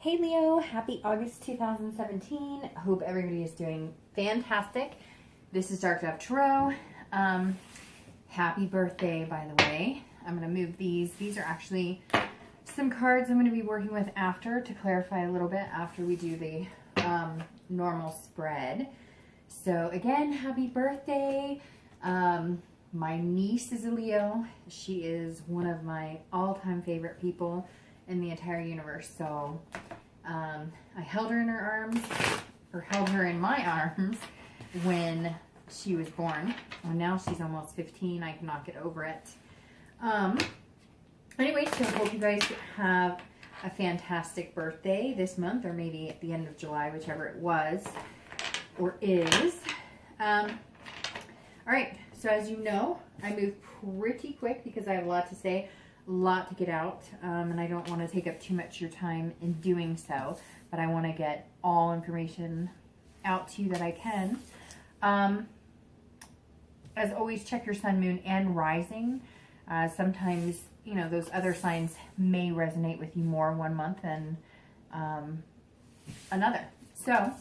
Hey Leo, happy August 2017. Hope everybody is doing fantastic. This is Dark Dove Tarot. Happy birthday, by the way. I'm going to move these. These are actually some cards I'm going to be working with after to clarify a little bit after we do the normal spread. So again, happy birthday. My niece is a Leo. She is one of my all-time favorite people in the entire universe. So I held her in her arms, or held her in my arms when she was born. Well, now she's almost 15. I cannot get over it. Anyway, so hope you guys have a fantastic birthday this month, or maybe at the end of July, whichever it was or is. All right, so as you know, I move pretty quick because I have a lot to say, a lot to get out, and I don't want to take up too much of your time in doing so, but I want to get all information out to you that I can. As always, check your sun, moon, and rising. Sometimes, you know, those other signs may resonate with you more one month than another. So,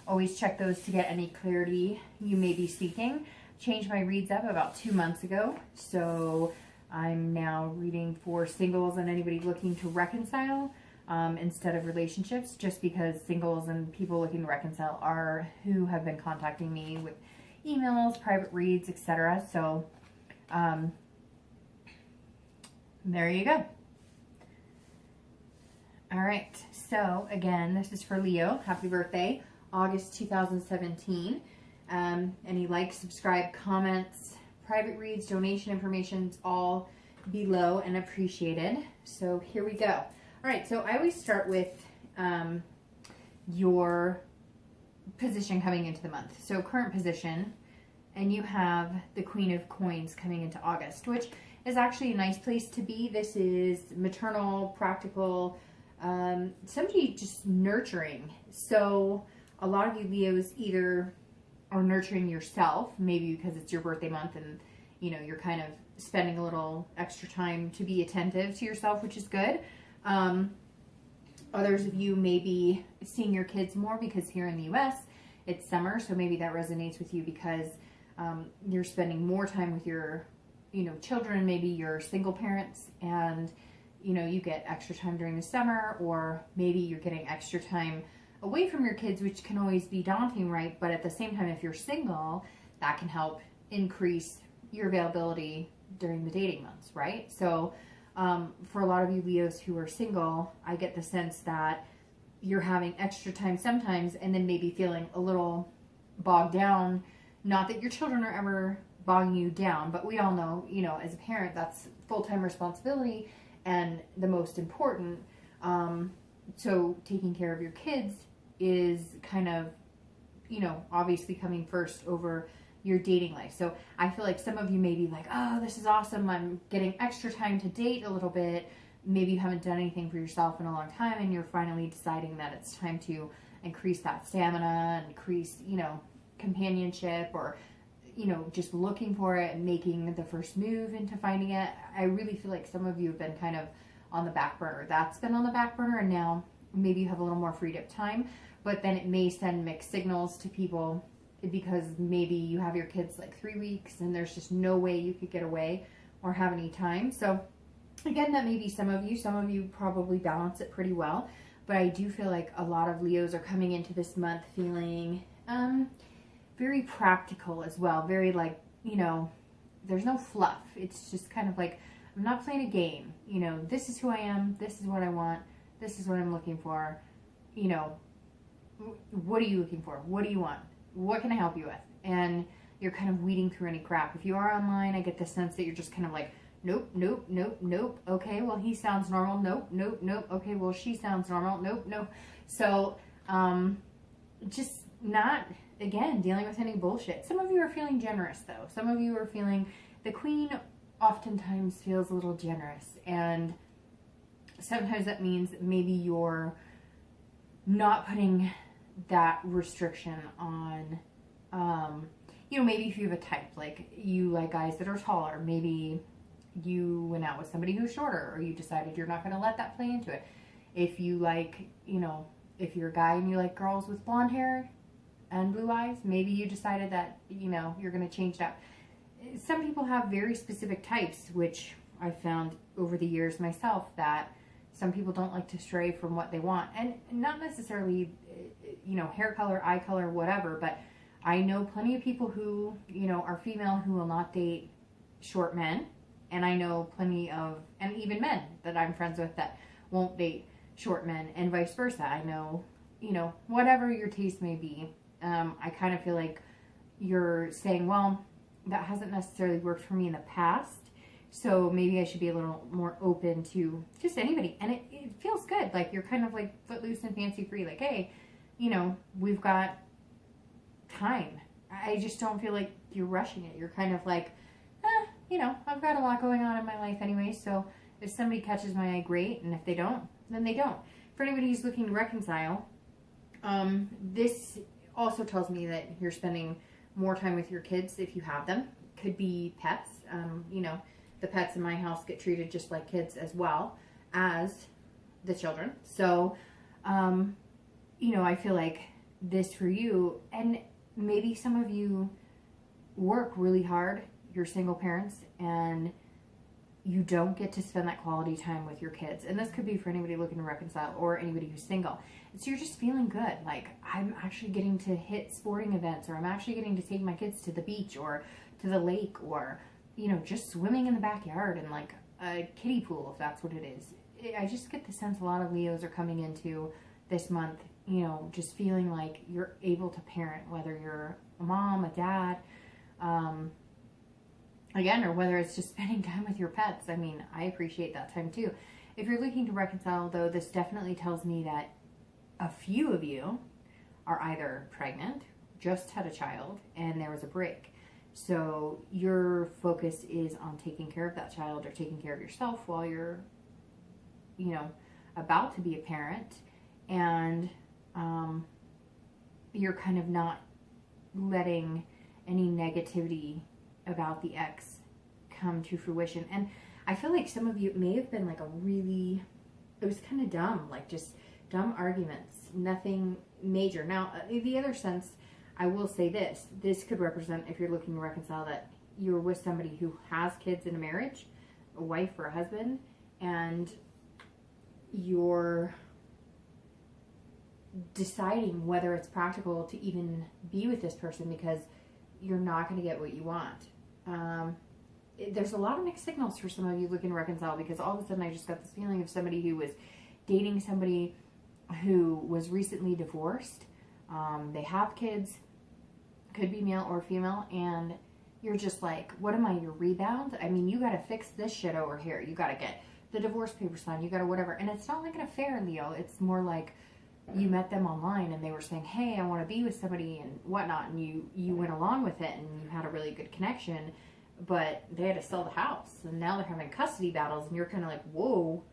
always check those to get any clarity you may be seeking. Changed my reads up about 2 months ago, so I'm now reading for singles and anybody looking to reconcile instead of relationships, just because singles and people looking to reconcile are who have been contacting me with emails, private reads, etc. So there you go. All right, so again, this is for Leo. Happy birthday, August 2017. Any likes, subscribe, comments, private reads, donation information's all below and appreciated. So here we go. All right, so I always start with your position coming into the month. So current position, and you have the Queen of Coins coming into August, which is actually a nice place to be. This is maternal, practical, somebody just nurturing. So a lot of you Leos either are nurturing yourself, maybe because it's your birthday month and, you know, you're kind of spending a little extra time to be attentive to yourself, which is good. Others of you may be seeing your kids more because here in the US, it's summer, so maybe that resonates with you because you're spending more time with your, you know, children. Maybe you're single parents and, you know, you get extra time during the summer, or maybe you're getting extra time away from your kids, which can always be daunting, right? But at the same time, if you're single, that can help increase your availability during the dating months, right? So for a lot of you Leos who are single, I get the sense that you're having extra time sometimes and then maybe feeling a little bogged down. Not that your children are ever bogging you down, but we all know, you know, as a parent, that's full-time responsibility and the most important. So taking care of your kids is kind of, you know, obviously coming first over your dating life. So I feel like some of you may be like, oh, this is awesome. I'm getting extra time to date a little bit. Maybe you haven't done anything for yourself in a long time and you're finally deciding that it's time to increase that stamina, increase, you know, companionship, or, you know, just looking for it and making the first move into finding it. I really feel like some of you have been kind of on the back burner. That's been on the back burner, and now maybe you have a little more freed up time, but then it may send mixed signals to people because maybe you have your kids like 3 weeks and there's just no way you could get away or have any time. So again, that may be some of you probably balance it pretty well, but I do feel like a lot of Leos are coming into this month feeling very practical as well. Very like, you know, there's no fluff. It's just kind of like, I'm not playing a game. You know, this is who I am. This is what I want. This is what I'm looking for. You know, what are you looking for? What do you want? What can I help you with? And you're kind of weeding through any crap. If you are online, I get the sense that you're just kind of like, nope, nope, nope, nope. Okay, well, he sounds normal. Nope, nope, nope. Okay, well, she sounds normal. Nope, nope. So, just not, again, dealing with any bullshit. Some of you are feeling generous, though. Some of you are feeling, the Queen oftentimes feels a little generous, and sometimes that means maybe you're not putting that restriction on, you know, maybe if you have a type, like you like guys that are taller, maybe you went out with somebody who's shorter, or you decided you're not going to let that play into it. If you like, if you're a guy and you like girls with blonde hair and blue eyes, maybe you decided that, you're going to change it up. Some people have very specific types, which I found over the years myself, that some people don't like to stray from what they want. And not necessarily, hair color, eye color, whatever, but I know plenty of people who, are female who will not date short men. And I know plenty of, and even men that I'm friends with that won't date short men, and vice versa. I know, whatever your taste may be, I kind of feel like you're saying, well, that hasn't necessarily worked for me in the past, so maybe I should be a little more open to just anybody. And it feels good. Like you're kind of like footloose and fancy free. Like, hey, we've got time. I just don't feel like you're rushing it. You're kind of like, I've got a lot going on in my life anyway, so if somebody catches my eye, great, and if they don't, then they don't. For anybody who's looking to reconcile, this also tells me that you're spending more time with your kids if you have them. Could be pets. The pets in my house get treated just like kids as well as the children. So, I feel like this for you, and maybe some of you work really hard, you're single parents, and you don't get to spend that quality time with your kids. And this could be for anybody looking to reconcile or anybody who's single. And so you're just feeling good. Like, I'm actually getting to hit sporting events, or I'm actually getting to take my kids to the beach or to the lake, or, just swimming in the backyard in like a kiddie pool, if that's what it is. I just get the sense a lot of Leos are coming into this month, just feeling like you're able to parent, whether you're a mom, a dad, again, or whether it's just spending time with your pets. I mean, I appreciate that time too. If you're looking to reconcile, though, this definitely tells me that a few of you are either pregnant, just had a child, and there was a break. So your focus is on taking care of that child or taking care of yourself while you're, about to be a parent. And you're kind of not letting any negativity about the ex come to fruition. And I feel like some of you, it may have been like it was kind of dumb, like just dumb arguments, nothing major. Now, the other sense, I will say this could represent, if you're looking to reconcile, that you're with somebody who has kids in a marriage, a wife or a husband, and you're deciding whether it's practical to even be with this person because you're not going to get what you want. There's a lot of mixed signals for some of you looking to reconcile, because all of a sudden I just got this feeling of somebody who was dating somebody who was recently divorced. They have kids, could be male or female, and you're just like, what am I, your rebound? I mean, you got to fix this shit over here. You got to get the divorce papers signed. You got to whatever. And it's not like an affair, Leo. It's more like you met them online and they were saying, hey, I want to be with somebody and whatnot. And you went along with it and you had a really good connection, but they had to sell the house. And now they're having custody battles and you're kind of like, whoa,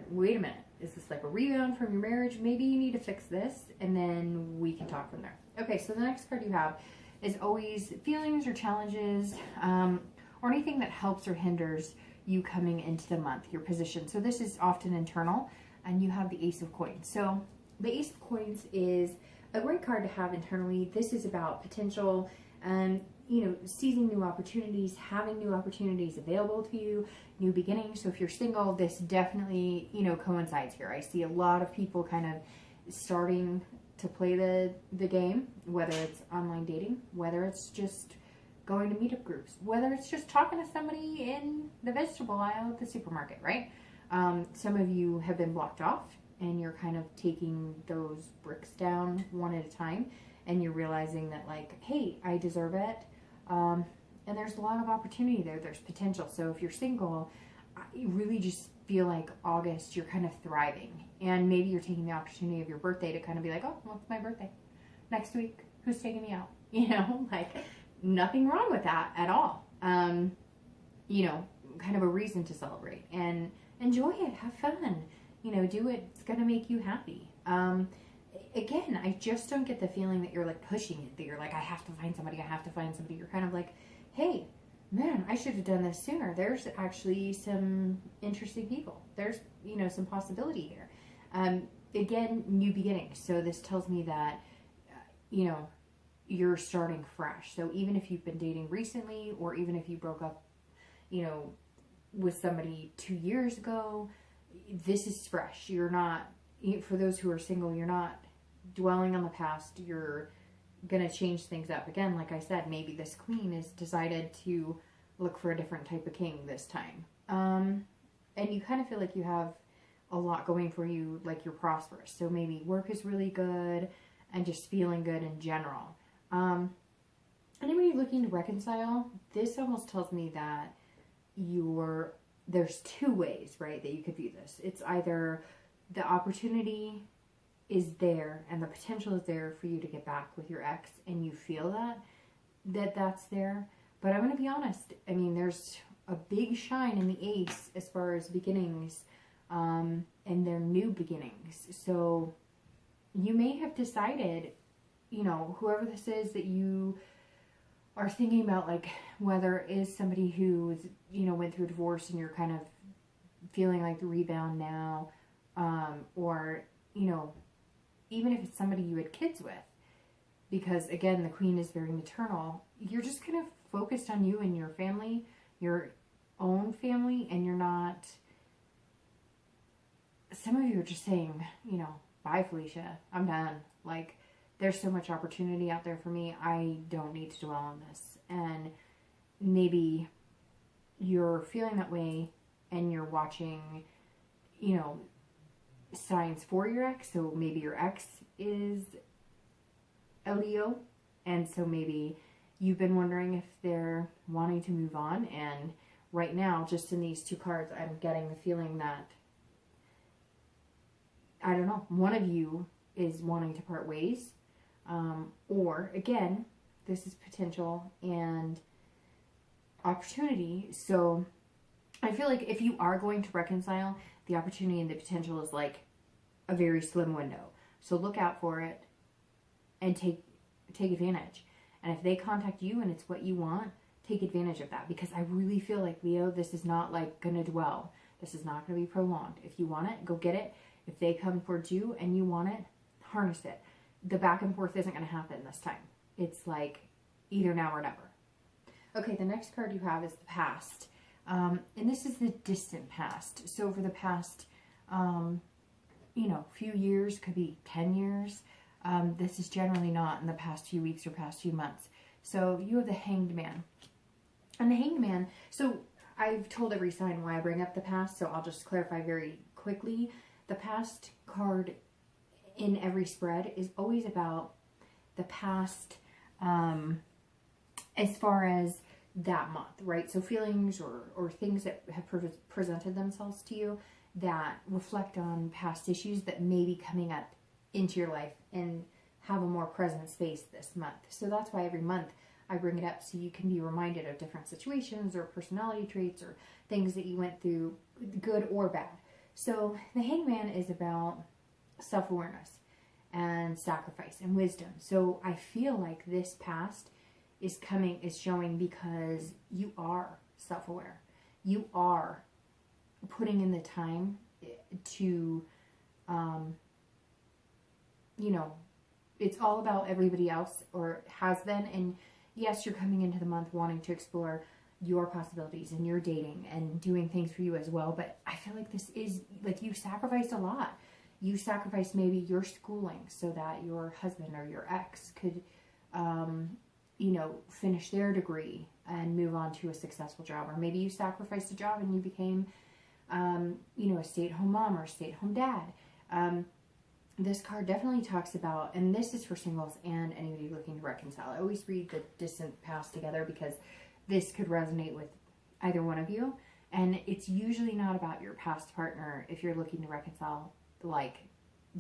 wait a minute. Is this like a rebound from your marriage? Maybe you need to fix this and then we can talk from there. Okay, so the next card you have is always feelings or challenges, or anything that helps or hinders you coming into the month, your position. So this is often internal, and you have the Ace of Coins. So the Ace of Coins is a great card to have internally. This is about potential, seizing new opportunities, having new opportunities available to you, new beginnings. So if you're single, this definitely, coincides here. I see a lot of people kind of starting to play the game, whether it's online dating, whether it's just going to meetup groups, whether it's just talking to somebody in the vegetable aisle at the supermarket, right? Some of you have been blocked off and you're kind of taking those bricks down one at a time, and you're realizing that, like, hey, I deserve it. And there's a lot of opportunity there. There's potential. So if you're single, you really just feel like August, you're kind of thriving. And maybe you're taking the opportunity of your birthday to kind of be like, oh, well, it's my birthday next week. Who's taking me out? Like, nothing wrong with that at all. Kind of a reason to celebrate and enjoy it. Have fun. Do it. It's going to make you happy. Again, I just don't get the feeling that you're like pushing it, that you're like, I have to find somebody. You're kind of like, hey, man, I should have done this sooner. There's actually some interesting people. There's, some possibility here. Again, new beginnings. So this tells me that, you know, you're starting fresh. So even if you've been dating recently, or even if you broke up, you know, with somebody 2 years ago, this is fresh. You're not, for those who are single, you're not dwelling on the past. You're going to change things up. Again, like I said, maybe this queen has decided to look for a different type of king this time. And you kind of feel like you have a lot going for you, like you're prosperous. So maybe work is really good and just feeling good in general. Anybody looking to reconcile, this almost tells me that there's two ways, right, that you could view this. It's either the opportunity is there and the potential is there for you to get back with your ex, and you feel that's there. But I'm going to be honest. I mean, there's a big shine in the ace as far as beginnings, and their new beginnings. So you may have decided, you know, whoever this is that you are thinking about, like whether it is somebody who is, you know, went through a divorce and you're kind of feeling like the rebound now, or, you know, even if it's somebody you had kids with, because again, the queen is very maternal. You're just kind of focused on you and your family, your own family, and you're not, some of you are just saying, you know, bye Felicia, I'm done. Like, there's so much opportunity out there for me. I don't need to dwell on this. And maybe you're feeling that way and you're watching, you know, signs for your ex. So maybe your ex is a Leo. And so maybe you've been wondering if they're wanting to move on. And right now, just in these two cards, I'm getting the feeling that, I don't know, one of you is wanting to part ways. Or again, this is potential and opportunity. So I feel like if you are going to reconcile, the opportunity and the potential is like a very slim window. So look out for it and take advantage. And if they contact you and it's what you want, take advantage of that. Because I really feel like, Leo, this is not like going to dwell. This is not going to be prolonged. If you want it, go get it. If they come towards you and you want it, harness it. The back and forth isn't going to happen this time. It's like either now or never. Okay, the next card you have is the past. And this is the distant past. So for the past, you know, few years, could be 10 years. This is generally not in the past few weeks or past few months. So you have the Hanged Man. And the Hanged Man, so I've told every sign why I bring up the past, so I'll just clarify very quickly. The past card in every spread is always about the past, as far as that month, right? So feelings or things that have presented themselves to you that reflect on past issues that may be coming up into your life and have a more present space this month. So that's why every month I bring it up, so you can be reminded of different situations or personality traits or things that you went through, good or bad. So the Hangman is about self-awareness and sacrifice and wisdom. So I feel like this past is showing because you are self-aware. You are putting in the time to, you know, it's all about everybody else, or has been. And yes, you're coming into the month wanting to explore your possibilities and your dating and doing things for you as well. But I feel like this is like, you sacrificed a lot. You sacrificed maybe your schooling so that your husband or your ex could, you know, finish their degree and move on to a successful job. Or maybe you sacrificed a job and you became, you know, a stay-at-home mom or a stay-at-home dad. This card definitely talks about, and this is for singles and anybody looking to reconcile. I always read the distant past together because this could resonate with either one of you. And it's usually not about your past partner if you're looking to reconcile, like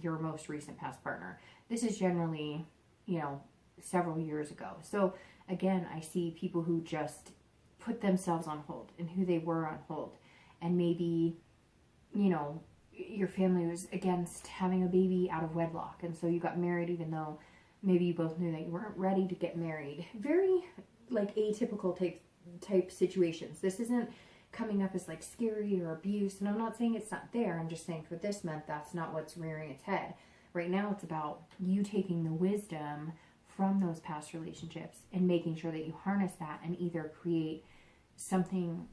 your most recent past partner. This is generally, you know, several years ago. So again, I see people who just put themselves on hold and who they were on hold. And maybe, you know, your family was against having a baby out of wedlock, and so you got married even though maybe you both knew that you weren't ready to get married. Very like atypical type situations. This isn't coming up as like scary or abuse. And I'm not saying it's not there. I'm just saying for this month, that's not what's rearing its head. Right now, it's about you taking the wisdom from those past relationships and making sure that you harness that and either create something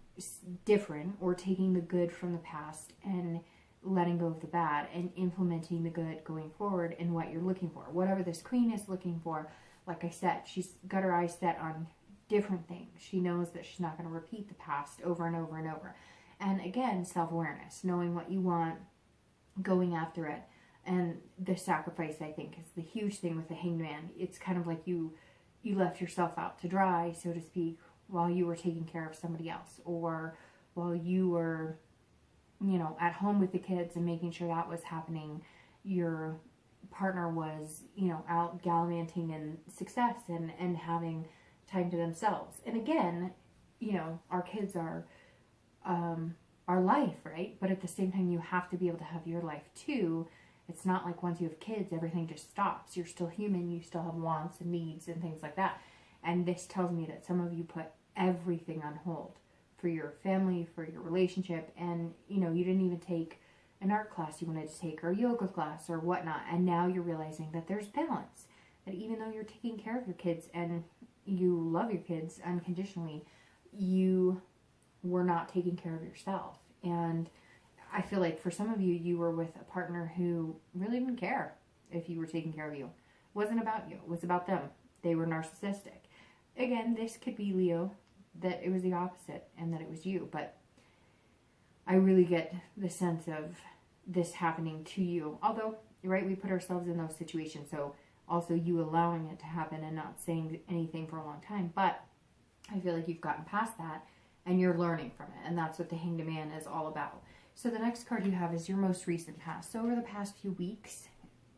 different, or taking the good from the past and letting go of the bad and implementing the good going forward in what you're looking for. Whatever this queen is looking for, like I said, she's got her eyes set on different things. She knows that she's not going to repeat the past over and over and over. And again, self-awareness, knowing what you want, going after it. And the sacrifice, I think, is the huge thing with the Hanged Man. It's kind of like you left yourself out to dry, so to speak, while you were taking care of somebody else, or while you were, at home with the kids and making sure that was happening. Your partner was, out gallivanting in success and having time to themselves. And again, our kids are our life, right? But at the same time, you have to be able to have your life too. It's not like once you have kids, everything just stops. You're still human. You still have wants and needs and things like that. And this tells me that some of you put everything on hold for your family, for your relationship. And, you didn't even take an art class you wanted to take, or a yoga class or whatnot. And now you're realizing that there's balance. That even though you're taking care of your kids and you love your kids unconditionally, you were not taking care of yourself. And I feel like for some of you, you were with a partner who really didn't care if you were taking care of you. It wasn't about you. It was about them. They were narcissistic. Again, this could be Leo, that it was the opposite and that it was you. But I really get the sense of this happening to you. Although, right, we put ourselves in those situations. So also you allowing it to happen and not saying anything for a long time. But I feel like you've gotten past that and you're learning from it. And that's what the Hanged Man is all about. So the next card you have is your most recent past. So over the past few weeks,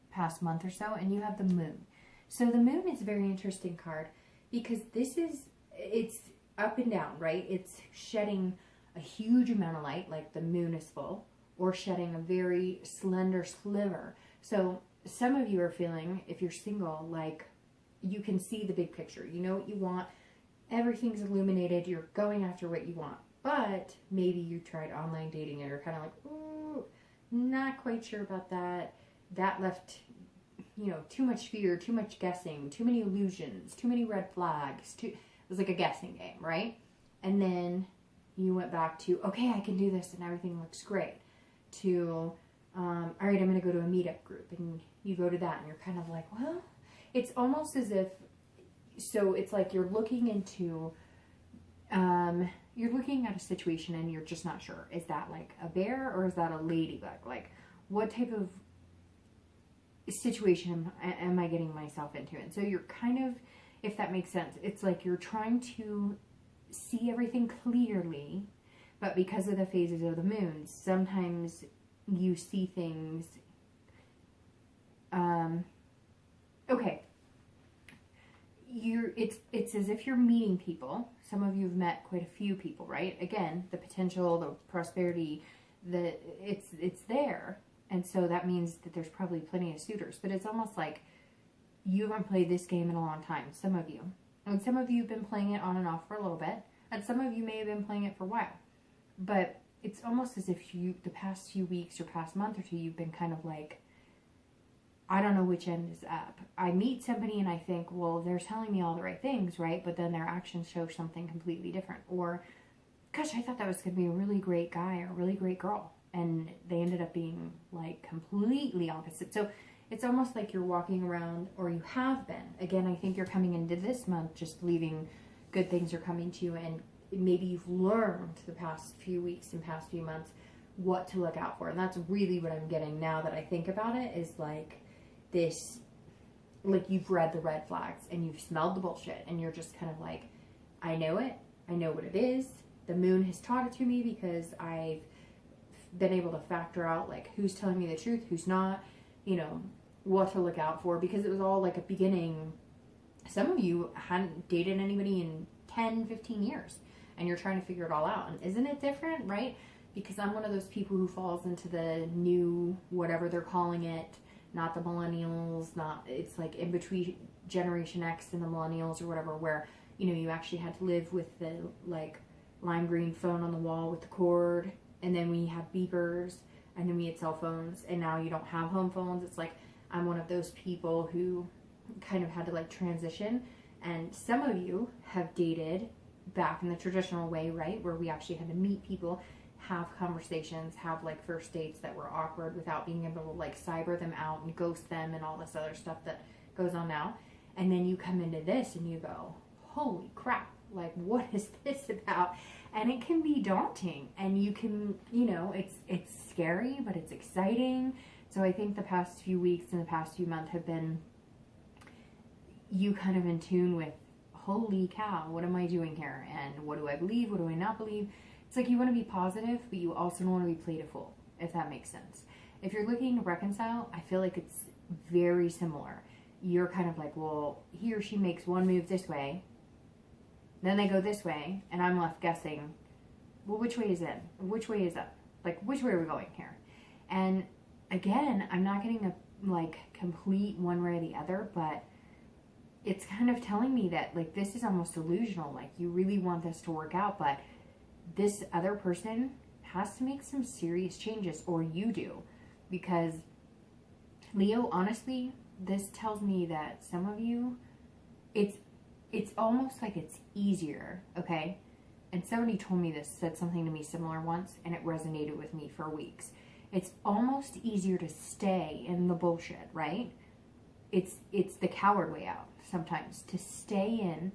past month or so, and you have the Moon. So the Moon is a very interesting card because it's up and down, right? It's shedding a huge amount of light, like the moon is full, or shedding a very slender sliver. So some of you are feeling, if you're single, like you can see the big picture. You know what you want. Everything's illuminated. You're going after what you want. But maybe you tried online dating and you're kind of like, ooh, not quite sure about that. That left, too much fear, too much guessing, too many illusions, too many red flags. It was like a guessing game, right? And then you went back to, okay, I can do this and everything looks great. To, all right, I'm going to go to a meetup group. And you go to that and you're kind of like, well, it's almost as if, so it's like you're looking into, you're looking at a situation and you're just not sure. Is that like a bear or is that a ladybug? Like, what type of situation am I getting myself into? And so you're kind of, if that makes sense, it's like you're trying to see everything clearly, but because of the phases of the moon, sometimes you see things, okay. It's as if you're meeting people. Some of you have met quite a few people, right? Again, the potential, the prosperity, it's there. And so that means that there's probably plenty of suitors. But it's almost like you haven't played this game in a long time, some of you. And some of you have been playing it on and off for a little bit. And some of you may have been playing it for a while. But it's almost as if the past few weeks or past month or two, you've been kind of like, I don't know which end is up. I meet somebody and I think, well, they're telling me all the right things, right? But then their actions show something completely different. Or, gosh, I thought that was going to be a really great guy or a really great girl. And they ended up being like completely opposite. So it's almost like you're walking around, or you have been. Again, I think you're coming into this month just believing good things are coming to you. And maybe you've learned the past few weeks and past few months what to look out for. And that's really what I'm getting now that I think about it, is like this, like you've read the red flags and you've smelled the bullshit and you're just kind of like, I know it. I know what it is. The moon has taught it to me because I've been able to factor out like who's telling me the truth, who's not, what to look out for, because it was all like a beginning. Some of you hadn't dated anybody in 10, 15 years and you're trying to figure it all out. And isn't it different, right? Because I'm one of those people who falls into the new, whatever they're calling it, not the millennials, it's like in between Generation X and the millennials or whatever, where, you actually had to live with the, like, lime green phone on the wall with the cord, and then we had beepers, and then we had cell phones, and now you don't have home phones. It's like I'm one of those people who kind of had to like transition. And some of you have dated back in the traditional way, right? Where we actually had to meet people, have conversations, have like first dates that were awkward without being able to like cyber them out and ghost them and all this other stuff that goes on now. And then you come into this and you go, holy crap, like what is this about? And it can be daunting, and you can, you know, it's scary, but it's exciting. So I think the past few weeks and the past few months have been you kind of in tune with, holy cow, what am I doing here? And what do I believe? What do I not believe? It's like you want to be positive, but you also don't want to be played a fool, if that makes sense. If you're looking to reconcile, I feel like it's very similar. You're kind of like, well, he or she makes one move this way, then they go this way, and I'm left guessing, well, which way is in? Which way is up? Like, which way are we going here? And again, I'm not getting a like complete one way or the other, but it's kind of telling me that like this is almost delusional. Like you really want this to work out, but this other person has to make some serious changes, or you do. Because Leo, honestly, this tells me that some of you, it's almost like it's easier, okay? And somebody told me this, said something to me similar once, and it resonated with me for weeks. It's almost easier to stay in the bullshit, right? It's the coward way out sometimes, to stay in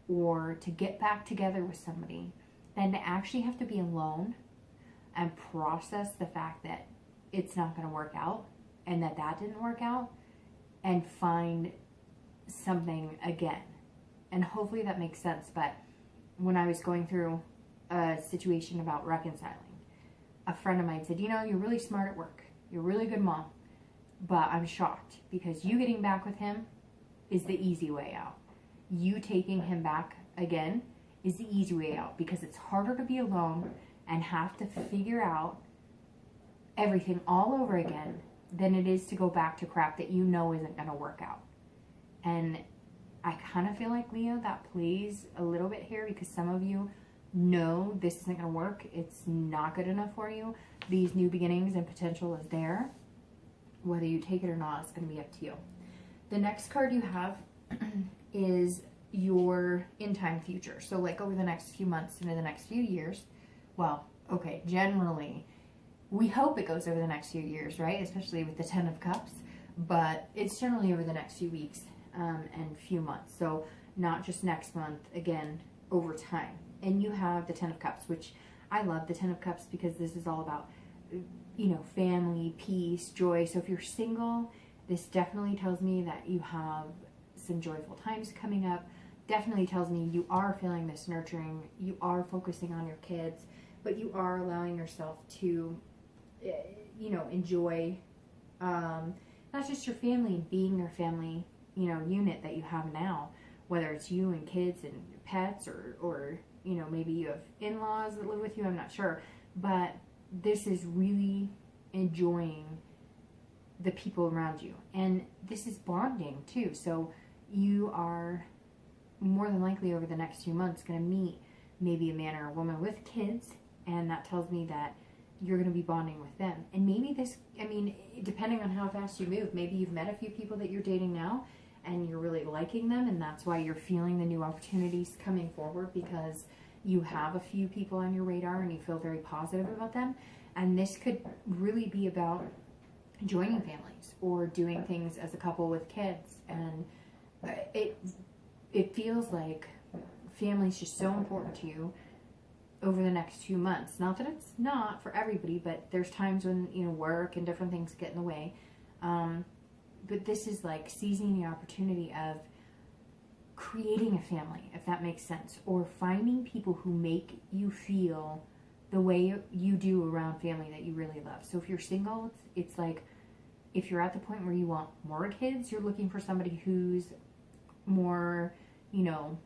or to get back together with somebody than to actually have to be alone and process the fact that it's not going to work out and that didn't work out, and find something again. And hopefully that makes sense. But when I was going through a situation about reconciling, a friend of mine said, you know, you're really smart at work. You're a really good mom. But I'm shocked because you getting back with him is the easy way out. You taking him back again is the easy way out, because it's harder to be alone and have to figure out everything all over again than it is to go back to crap that you know isn't going to work out. And I kind of feel like, Leo, that plays a little bit here, because some of you know this isn't going to work. It's not good enough for you. These new beginnings and potential is there. Whether you take it or not, it's going to be up to you. The next card you have is your in-time future. So like over the next few months into the next few years. Well, okay, generally, we hope it goes over the next few years, right? Especially with the 10 of Cups. But it's generally over the next few weeks and few months. So not just next month, again, over time. And you have the 10 of Cups, which I love the 10 of Cups because this is all about, you know, family, peace, joy. So if you're single, this definitely tells me that you have some joyful times coming up. Definitely tells me you are feeling this nurturing. You are focusing on your kids, but you are allowing yourself to, you know, enjoy not just your family, being your family, you know, unit that you have now, whether it's you and kids and your pets, or you know, maybe you have in-laws that live with you, I'm not sure. But this is really enjoying the people around you. And this is bonding too. So you are more than likely over the next few months going to meet maybe a man or a woman with kids. And that tells me that you're going to be bonding with them. And maybe this, I mean, depending on how fast you move, maybe you've met a few people that you're dating now and you're really liking them. And that's why you're feeling the new opportunities coming forward, because you have a few people on your radar and you feel very positive about them. And this could really be about joining families or doing things as a couple with kids. And it feels like family is just so important to you over the next few months. Not that it's not for everybody, but there's times when, you know, work and different things get in the way. But this is like seizing the opportunity of creating a family, if that makes sense, or finding people who make you feel the way you do around family that you really love. So if you're single, it's like, if you're at the point where you want more kids, you're looking for somebody who's more, you know,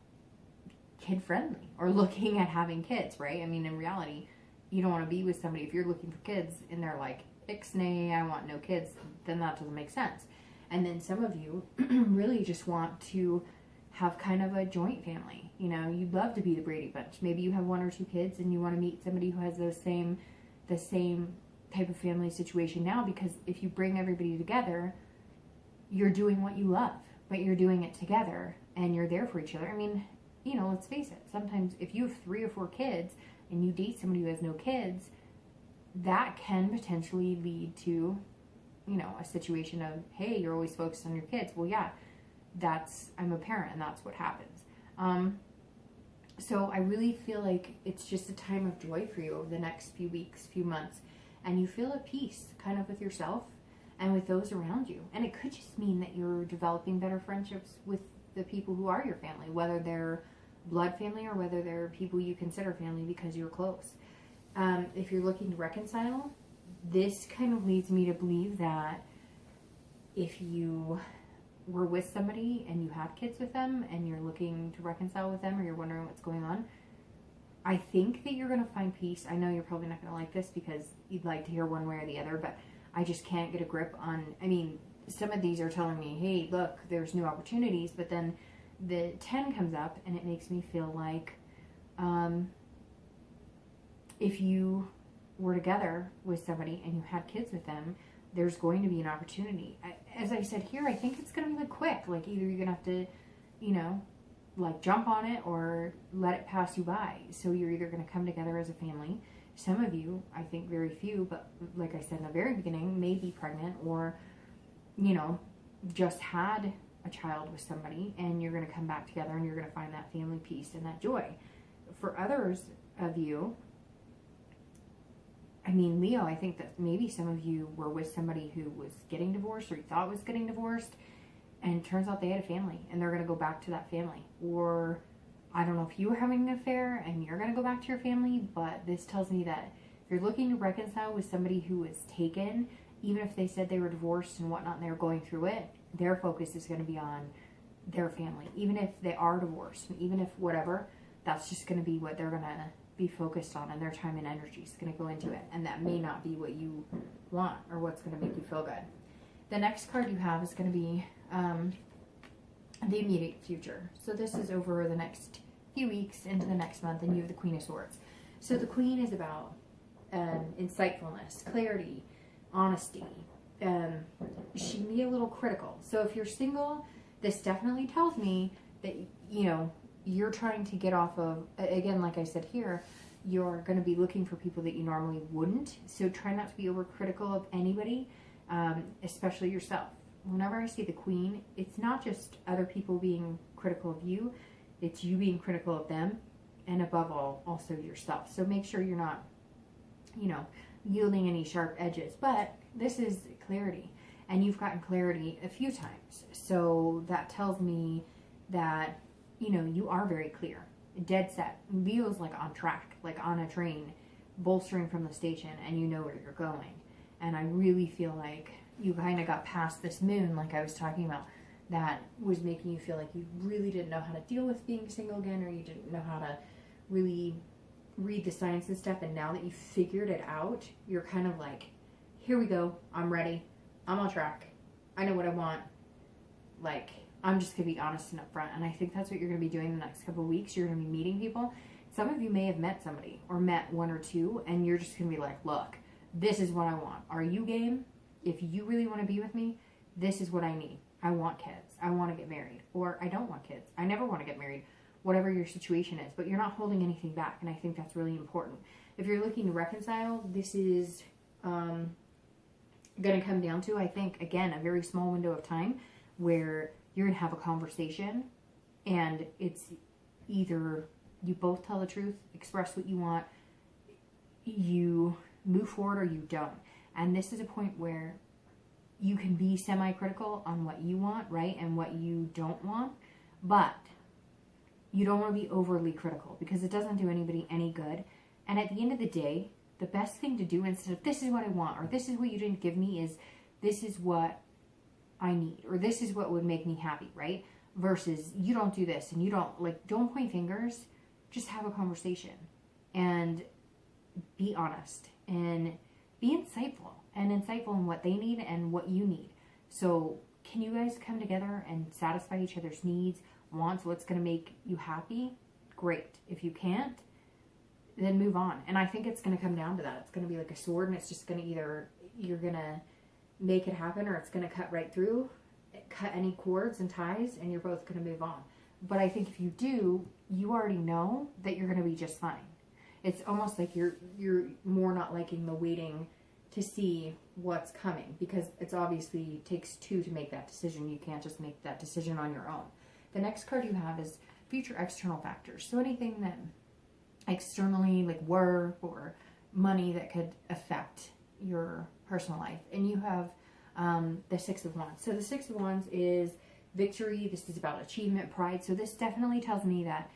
kid-friendly, or looking at having kids, right? I mean, in reality, you don't want to be with somebody, if you're looking for kids and they're like, ixnay, I want no kids, then that doesn't make sense. And then some of you really just want to have kind of a joint family. You know, you'd love to be the Brady Bunch. Maybe you have 1 or 2 kids and you want to meet somebody who has the same type of family situation now, because if you bring everybody together, you're doing what you love, but you're doing it together and you're there for each other. I mean, you know, let's face it. Sometimes if you have 3 or 4 kids and you date somebody who has no kids, that can potentially lead to, you know, a situation of, hey, you're always focused on your kids. Well, yeah, I'm a parent and that's what happens. So I really feel like it's just a time of joy for you over the next few weeks, few months, and you feel at peace kind of with yourself and with those around you. And it could just mean that you're developing better friendships with the people who are your family, whether they're blood family or whether they're people you consider family because you're close. If you're looking to reconcile, this kind of leads me to believe that if you were with somebody and you had kids with them and you're looking to reconcile with them, or you're wondering what's going on, I think that you're going to find peace. I know you're probably not going to like this because you'd like to hear one way or the other, but I just can't get a grip on, I mean, some of these are telling me, hey, look, there's new opportunities, but then the 10 comes up and it makes me feel like if you were together with somebody and you had kids with them, there's going to be an opportunity. As I said here, I think it's going to be like quick. Like either you're going to have to, you know, like jump on it or let it pass you by. So you're either going to come together as a family. Some of you, I think very few, but like I said in the very beginning, may be pregnant or, you know, just had a child with somebody, and you're going to come back together and you're going to find that family peace and that joy. For others of you, I mean, Leo, I think that maybe some of you were with somebody who was getting divorced or you thought was getting divorced, and it turns out they had a family and they're going to go back to that family. Or I don't know if you were having an affair and you're going to go back to your family, but this tells me that if you're looking to reconcile with somebody who was taken, even if they said they were divorced and whatnot and they were going through it, their focus is going to be on their family. Even if they are divorced and even if whatever, that's just going to be what they're going to be focused on, and their time and energy is going to go into it. And that may not be what you want or what's going to make you feel good. The next card you have is going to be the immediate future. So this is over the next few weeks into the next month, and you have the Queen of Swords. So the Queen is about insightfulness, clarity, honesty. She can be a little critical. So if you're single, this definitely tells me that, you know, you're trying to get off of, again, like I said here, you're going to be looking for people that you normally wouldn't. So try not to be overcritical of anybody, especially yourself. Whenever I see the Queen, it's not just other people being critical of you, it's you being critical of them, and above all, also yourself. So make sure you're not, you know, yielding any sharp edges. But this is clarity, and you've gotten clarity a few times. So that tells me that, you know, you are very clear, dead set. Leo's like on track, like on a train, bolstering from the station, and you know where you're going. And I really feel like you kind of got past this moon, like I was talking about, that was making you feel like you really didn't know how to deal with being single again, or you didn't know how to really read the signs and stuff. And now that you've figured it out, you're kind of like, here we go, I'm ready, I'm on track, I know what I want, like, I'm just going to be honest and upfront. And I think that's what you're going to be doing the next couple of weeks. You're going to be meeting people. Some of you may have met somebody or met 1 or 2, and you're just going to be like, look, this is what I want. Are you game? If you really want to be with me, this is what I need. I want kids. I want to get married. Or I don't want kids. I never want to get married. Whatever your situation is. But you're not holding anything back, and I think that's really important. If you're looking to reconcile, this is going to come down to, I think, again, a very small window of time where you're going to have a conversation, and it's either you both tell the truth, express what you want, you move forward, or you don't. And this is a point where you can be semi-critical on what you want, right, and what you don't want, but you don't want to be overly critical because it doesn't do anybody any good. And at the end of the day, the best thing to do, instead of this is what I want, or this is what you didn't give me, is this is what I need, or this is what would make me happy, right? Versus you don't do this, and you don't, like, don't point fingers, just have a conversation and be honest and be insightful in what they need and what you need. So can you guys come together and satisfy each other's needs wants, what's going to make you happy, great. If you can't, then move on. And I think it's going to come down to that. It's going to be like a sword, and it's just going to either, you're going to make it happen, or it's going to cut right through, cut any cords and ties, and you're both going to move on. But I think if you do, you already know that you're going to be just fine. It's almost like you're more not liking the waiting to see what's coming, because it's obviously takes two to make that decision. You can't just make that decision on your own. The next card you have is future external factors. So anything that externally, like work or money, that could affect your personal life. And you have the Six of Wands. So the Six of Wands is victory. This is about achievement, pride. So this definitely tells me that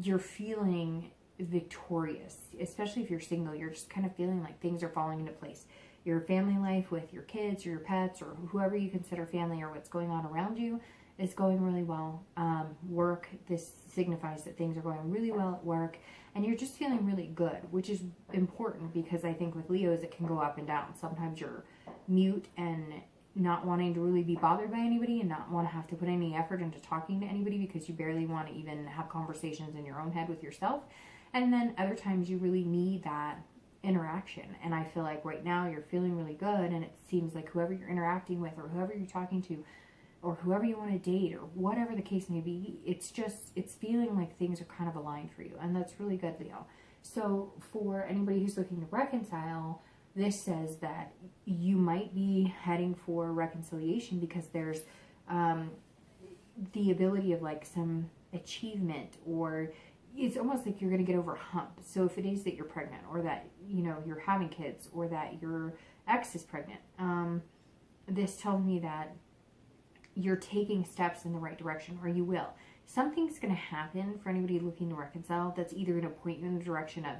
you're feeling victorious, especially if you're single. You're just kind of feeling like things are falling into place. Your family life with your kids or your pets or whoever you consider family, or what's going on around you, is going really well. Work, this signifies that things are going really well at work, and you're just feeling really good, which is important, because I think with Leos it can go up and down. Sometimes you're mute and not wanting to really be bothered by anybody, and not want to have to put any effort into talking to anybody because you barely want to even have conversations in your own head with yourself. And then other times you really need that interaction. And I feel like right now you're feeling really good, and it seems like whoever you're interacting with, or whoever you're talking to, or whoever you want to date, or whatever the case may be, it's feeling like things are kind of aligned for you. And that's really good, Leo. So for anybody who's looking to reconcile, this says that you might be heading for reconciliation, because there's the ability of like some achievement, or it's almost like you're going to get over a hump. So if it is that you're pregnant, or that, you know, you're having kids, or that your ex is pregnant, this tells me that you're taking steps in the right direction, or you will. Something's going to happen for anybody looking to reconcile that's either going to point you in the direction of,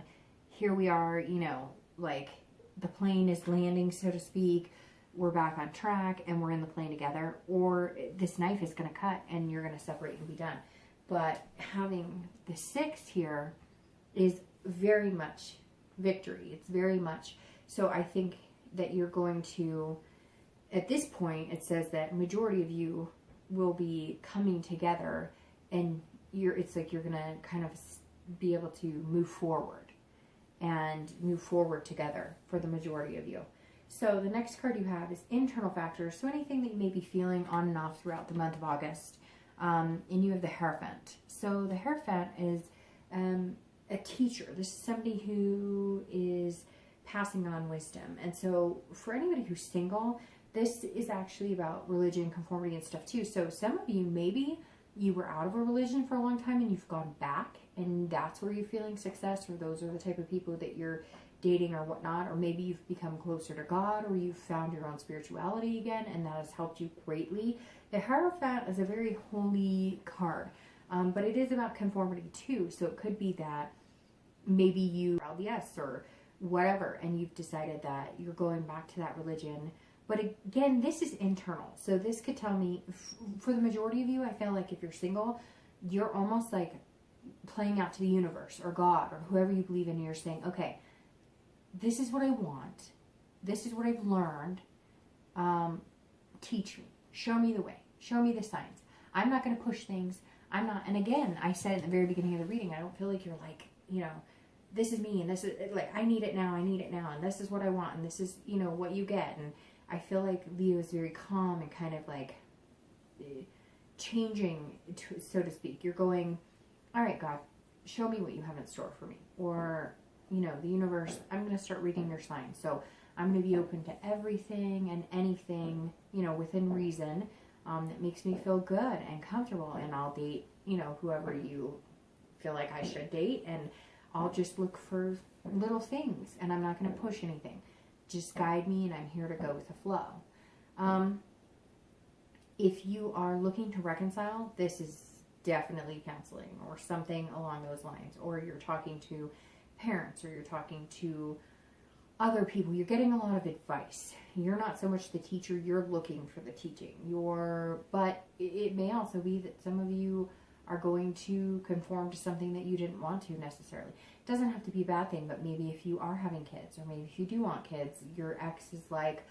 here we are, you know, like the plane is landing, so to speak, we're back on track and we're in the plane together, or this knife is going to cut and you're going to separate and be done. But having the 6 here is very much victory. It's very much, so I think that you're going to, at this point, it says that majority of you will be coming together, and it's like you're going to kind of be able to move forward together for the majority of you. So the next card you have is internal factors. So anything that you may be feeling on and off throughout the month of August. And you have the Hierophant. So the Hierophant is a teacher. This is somebody who is passing on wisdom. And so for anybody who's single, this is actually about religion, conformity, and stuff too. So some of you, maybe you were out of a religion for a long time and you've gone back, and that's where you're feeling success, or those are the type of people that you're dating or whatnot. Or maybe you've become closer to God, or you've found your own spirituality again, and that has helped you greatly. The Hierophant is a very holy card, but it is about conformity too. So it could be that maybe you are LDS or whatever, and you've decided that you're going back to that religion. But again, this is internal. So this could tell me, for the majority of you, I feel like if you're single, you're almost like playing out to the universe or God or whoever you believe in. You're saying, okay, this is what I want. This is what I've learned. Teach me. Show me the way. Show me the signs. I'm not going to push things. I'm not. And again, I said at the very beginning of the reading, I don't feel like you're like, you know, this is me, and this is like, I need it now. I need it now. And this is what I want. And this is, you know, what you get. And I feel like Leo is very calm and kind of like changing, so to speak. You're going, all right, God, show me what you have in store for me. Or, you know, the universe, I'm going to start reading your signs. So I'm going to be open to everything and anything, you know, within reason, that makes me feel good and comfortable. And I'll date, you know, whoever you feel like I should date. And I'll just look for little things, and I'm not going to push anything. Just guide me, and I'm here to go with the flow. If you are looking to reconcile, this is definitely counseling or something along those lines. Or you're talking to parents, or you're talking to other people. You're getting a lot of advice. You're not so much the teacher. You're looking for the teaching. But it may also be that some of you are going to conform to something that you didn't want to necessarily. It doesn't have to be a bad thing, but maybe if you are having kids, or maybe if you do want kids, your ex is like,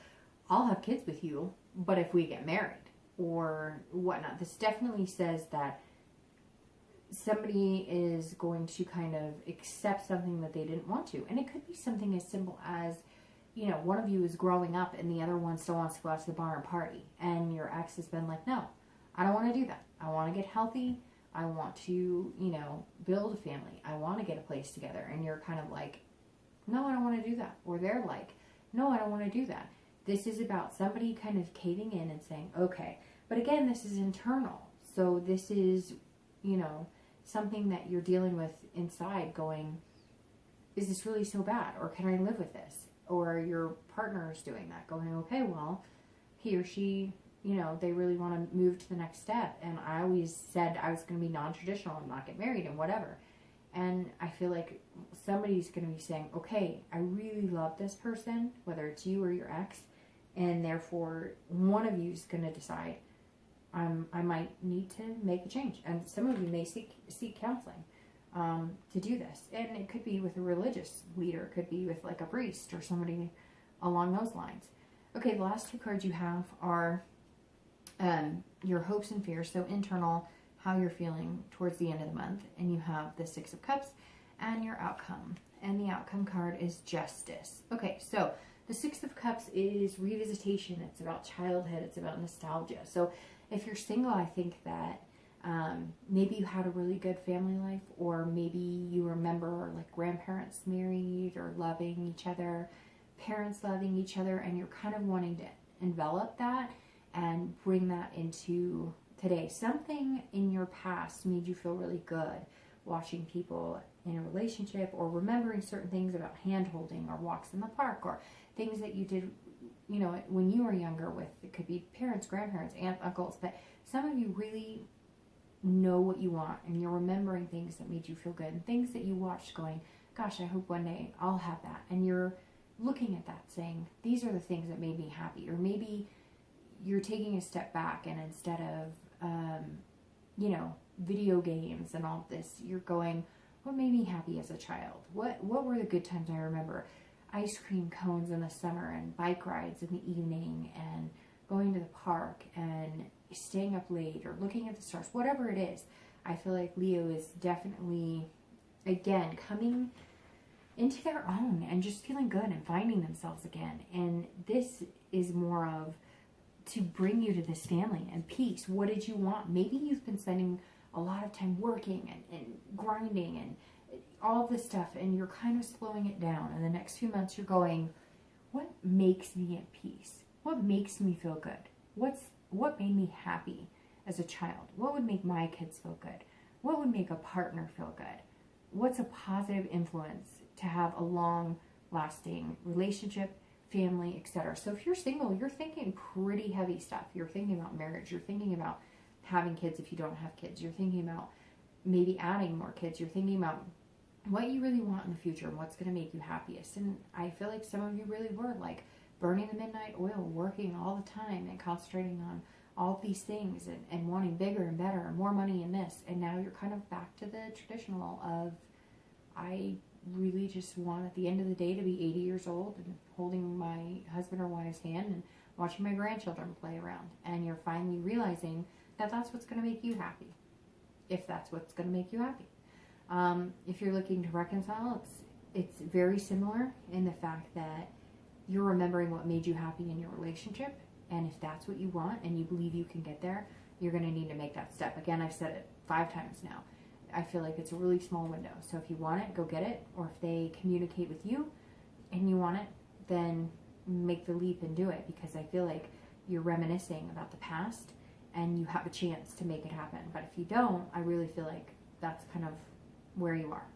I'll have kids with you, but if we get married. or whatnot. This definitely says that somebody is going to kind of accept something that they didn't want to. And it could be something as simple as, you know, one of you is growing up and the other one still wants to go out to the bar and party. And your ex has been like, no, I don't want to do that. I want to get healthy. I want to, you know, build a family. I want to get a place together. And you're kind of like, no, I don't want to do that. Or they're like, no, I don't want to do that. This is about somebody kind of caving in and saying, okay. But again, this is internal. So this is, you know, something that you're dealing with inside going, is this really so bad? Or can I live with this? Or your partner is doing that, going, okay, well, he or she, you know, they really want to move to the next step. And I always said I was going to be non-traditional and not get married and whatever. And I feel like somebody's going to be saying, okay, I really love this person, whether it's you or your ex, and therefore one of you is going to decide, I might need to make a change. And some of you may seek counseling to do this. And it could be with a religious leader. It could be with like a priest or somebody along those lines. Okay, the last two cards you have are your hopes and fears. So internal, how you're feeling towards the end of the month. And you have the Six of Cups and your outcome. And the outcome card is Justice. Okay, so the Six of Cups is revisitation. It's about childhood. It's about nostalgia. So if you're single, I think that maybe you had a really good family life, or maybe you remember like grandparents married or loving each other, parents loving each other, and you're kind of wanting to envelop that and bring that into today. Something in your past made you feel really good watching people in a relationship, or remembering certain things about hand holding or walks in the park, or things that you did, you know, when you were younger with, it could be parents, grandparents, aunts, uncles, but some of you really know what you want, and you're remembering things that made you feel good, and things that you watched going, gosh, I hope one day I'll have that. And you're looking at that saying, these are the things that made me happy. Or maybe you're taking a step back, and instead of, you know, video games and all this, you're going, what made me happy as a child? What were the good times I remember? Ice cream cones in the summer, and bike rides in the evening, and going to the park, and staying up late, or looking at the stars, whatever it is. I feel like Leo is definitely, again, coming into their own and just feeling good and finding themselves again. And this is more of to bring you to this family and peace. What did you want? Maybe you've been spending a lot of time working and grinding and all this stuff, and you're kind of slowing it down. And the next few months you're going, what makes me at peace? What makes me feel good? What made me happy as a child? What would make my kids feel good? What would make a partner feel good? What's a positive influence to have a long-lasting relationship, family, etc.? So if you're single, you're thinking pretty heavy stuff. You're thinking about marriage. You're thinking about having kids if you don't have kids. You're thinking about maybe adding more kids. You're thinking about what you really want in the future and what's going to make you happiest. And I feel like some of you really were like burning the midnight oil, working all the time and concentrating on all these things and wanting bigger and better and more money in this. And now you're kind of back to the traditional of, I really just want at the end of the day to be 80 years old and holding my husband or wife's hand and watching my grandchildren play around. And you're finally realizing that that's what's going to make you happy, if that's what's going to make you happy. If you're looking to reconcile, it's very similar in the fact that you're remembering what made you happy in your relationship. And if that's what you want and you believe you can get there, you're going to need to make that step. Again, I've said it 5 times now. I feel like it's a really small window. So if you want it, go get it. Or if they communicate with you and you want it, then make the leap and do it. Because I feel like you're reminiscing about the past and you have a chance to make it happen. But if you don't, I really feel like that's kind of where you are.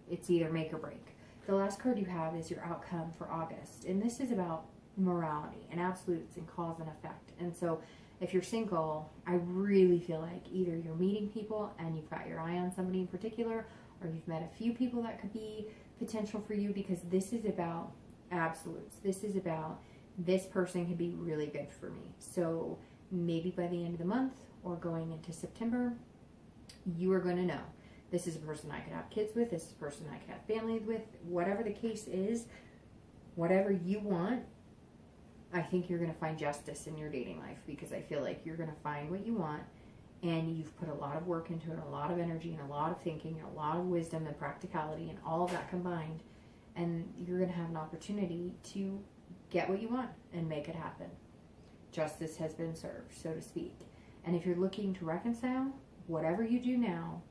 It's either make or break. The last card you have is your outcome for August. And this is about morality and absolutes and cause and effect. And so if you're single, I really feel like either you're meeting people and you've got your eye on somebody in particular, or you've met a few people that could be potential for you, because this is about absolutes. This is about, this person could be really good for me. So maybe by the end of the month or going into September, you are going to know, this is a person I could have kids with, this is a person I could have family with, whatever the case is, whatever you want, I think you're going to find justice in your dating life, because I feel like you're going to find what you want, and you've put a lot of work into it, a lot of energy, and a lot of thinking, and a lot of wisdom and practicality, and all of that combined, and you're going to have an opportunity to get what you want and make it happen. Justice has been served, so to speak. And if you're looking to reconcile, whatever you do now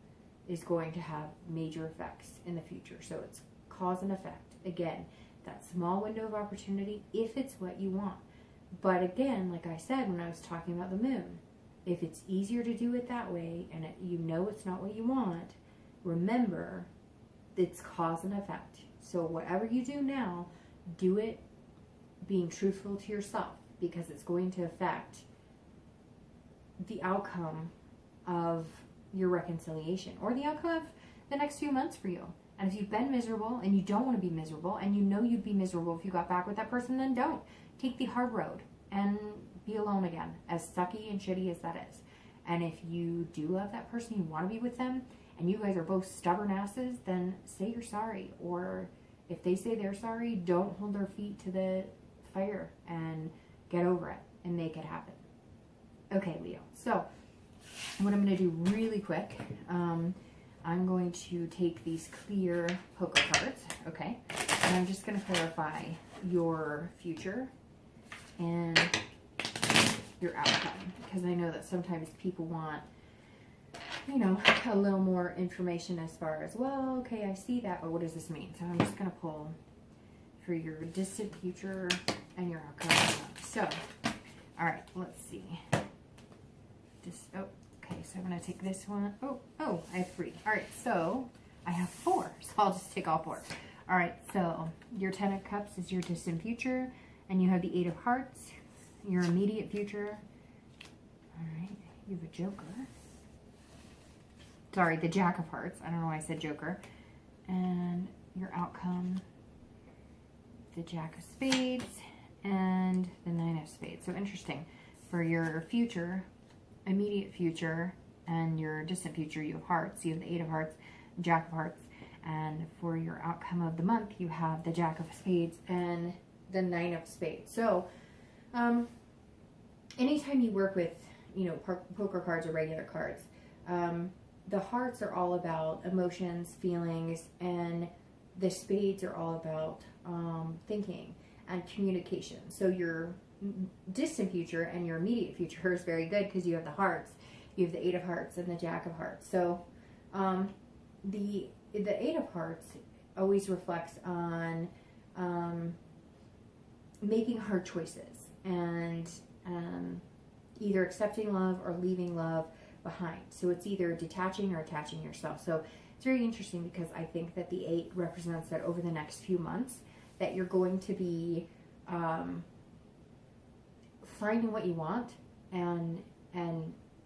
is going to have major effects in the future. So it's cause and effect. Again, that small window of opportunity, if it's what you want. But again, like I said when I was talking about the moon, if it's easier to do it that way, and you know it's not what you want, remember, it's cause and effect. So whatever you do now, do it being truthful to yourself, because it's going to affect the outcome of your reconciliation, or the outcome of the next few months for you. And if you've been miserable and you don't want to be miserable, and you know you'd be miserable if you got back with that person, then don't. Take the hard road and be alone again, as sucky and shitty as that is. And if you do love that person, you want to be with them, and you guys are both stubborn asses, then say you're sorry. Or if they say they're sorry, don't hold their feet to the fire, and get over it and make it happen. Okay, Leo. So what I'm going to do really quick, I'm going to take these clear poker cards, okay? And I'm just going to clarify your future and your outcome, because I know that sometimes people want, you know, a little more information as far as, well, okay, I see that, but what does this mean? So I'm just going to pull for your distant future and your outcome. So, all right, let's see. Okay, so I'm going to take this one. Oh, I have 3. All right, so I have 4, so I'll just take all 4. All right, so your 10 of Cups is your distant future, and you have the 8 of Hearts, your immediate future. All right, you have a Joker. Sorry, the Jack of Hearts. I don't know why I said Joker. And your outcome, the Jack of Spades, and the 9 of Spades. So interesting. For your future, immediate future, and your distant future, you have Hearts. You have the 8 of Hearts, Jack of Hearts. And for your outcome of the month, you have the Jack of Spades and the 9 of Spades. So, anytime you work with, you know, poker cards or regular cards, the hearts are all about emotions, feelings, and the spades are all about thinking and communication. So your distant future and your immediate future is very good, because you have the hearts, you have the 8 of Hearts and the Jack of Hearts. So the 8 of Hearts always reflects on making hard choices, and either accepting love or leaving love behind. So it's either detaching or attaching yourself. So it's very interesting, because I think that the 8 represents that over the next few months that you're going to be finding what you want, and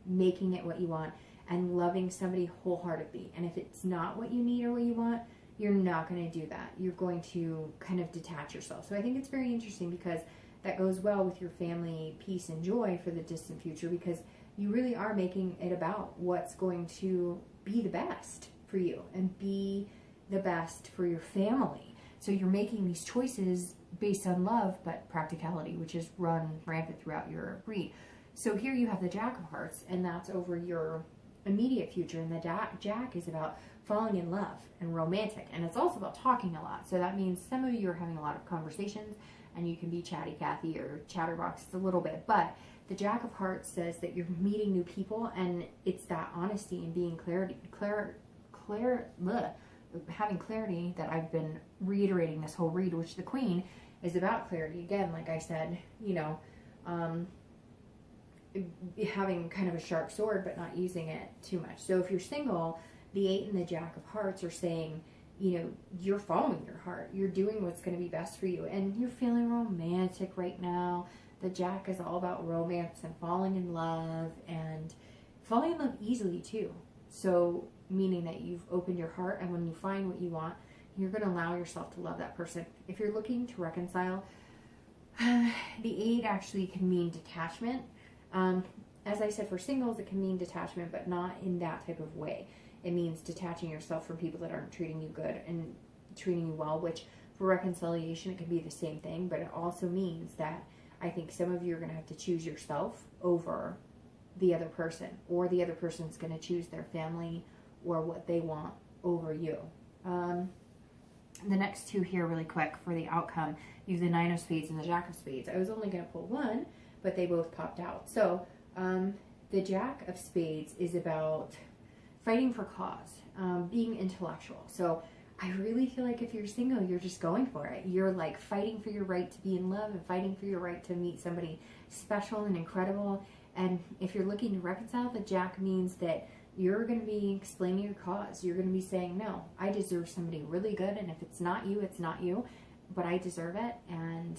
making it what you want, and loving somebody wholeheartedly. And if it's not what you need or what you want, you're not going to do that. You're going to kind of detach yourself. So I think it's very interesting, because that goes well with your family peace and joy for the distant future, because you really are making it about what's going to be the best for you and be the best for your family. So you're making these choices based on love, but practicality, which is run rampant throughout your breed. So here you have the Jack of Hearts, and that's over your immediate future. And the Jack is about falling in love and romantic. And it's also about talking a lot. So that means some of you are having a lot of conversations, and you can be chatty Cathy or chatterbox a little bit. But the Jack of Hearts says that you're meeting new people, and it's that honesty and being having clarity that I've been reiterating this whole read, which the Queen is about clarity. Again, like I said, you know, having kind of a sharp sword, but not using it too much. So if you're single, the 8 and the Jack of Hearts are saying, you know, you're following your heart. You're doing what's going to be best for you. And you're feeling romantic right now. The Jack is all about romance and falling in love, and falling in love easily too. So meaning that you've opened your heart, and when you find what you want, you're going to allow yourself to love that person. If you're looking to reconcile, the 8 actually can mean detachment. As I said, for singles, it can mean detachment, but not in that type of way. It means detaching yourself from people that aren't treating you good and treating you well, which for reconciliation, it can be the same thing, but it also means that I think some of you are going to have to choose yourself over the other person, or the other person's going to choose their family or what they want over you. The next two here really quick for the outcome, you have the Nine of Spades and the Jack of Spades. I was only going to pull one, but they both popped out. So the Jack of Spades is about fighting for cause, being intellectual. So I really feel like if you're single, you're just going for it. You're like fighting for your right to be in love and fighting for your right to meet somebody special and incredible. And if you're looking to reconcile, the Jack means that you're going to be explaining your cause. You're going to be saying, no, I deserve somebody really good. And if it's not you, it's not you, but I deserve it. And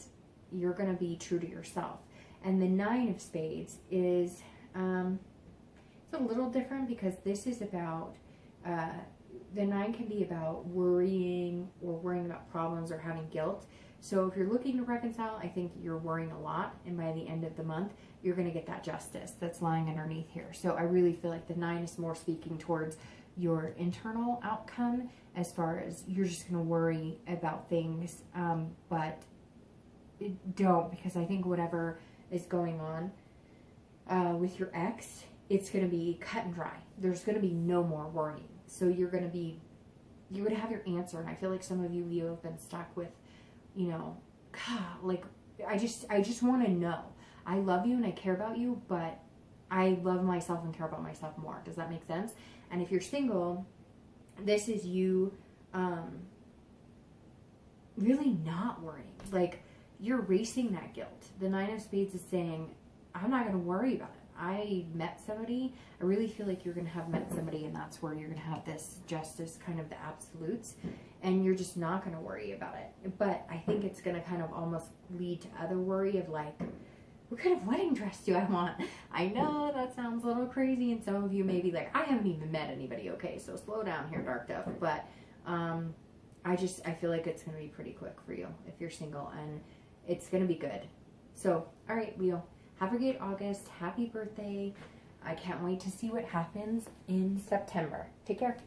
you're going to be true to yourself. And the Nine of Spades is, it's a little different because this is about, the nine can be about worrying or worrying about problems or having guilt. So if you're looking to reconcile, I think you're worrying a lot. And by the end of the month, you're going to get that justice that's lying underneath here. So I really feel like the nine is more speaking towards your internal outcome, as far as you're just going to worry about things. But don't, because I think whatever is going on with your ex, it's going to be cut and dry. There's going to be no more worrying. So you're going to have your answer. And I feel like some of you, Leo, have been stuck with, you know, God, like, I just want to know. I love you and I care about you, but I love myself and care about myself more. Does that make sense? And if you're single, this is you really not worrying. Like, you're erasing that guilt. The Nine of Spades is saying, I'm not going to worry about it. I met somebody. I really feel like you're going to have met somebody, and that's where you're going to have this justice, kind of the absolutes, and you're just not going to worry about it. But I think it's going to kind of almost lead to other worry of like, what kind of wedding dress do I want? I know that sounds a little crazy, and some of you may be like, I haven't even met anybody. Okay, so slow down here, Dark Dove. But I feel like it's going to be pretty quick for you if you're single, and it's going to be good. So, all right, Leo. Have a great August. Happy birthday. I can't wait to see what happens in September. Take care.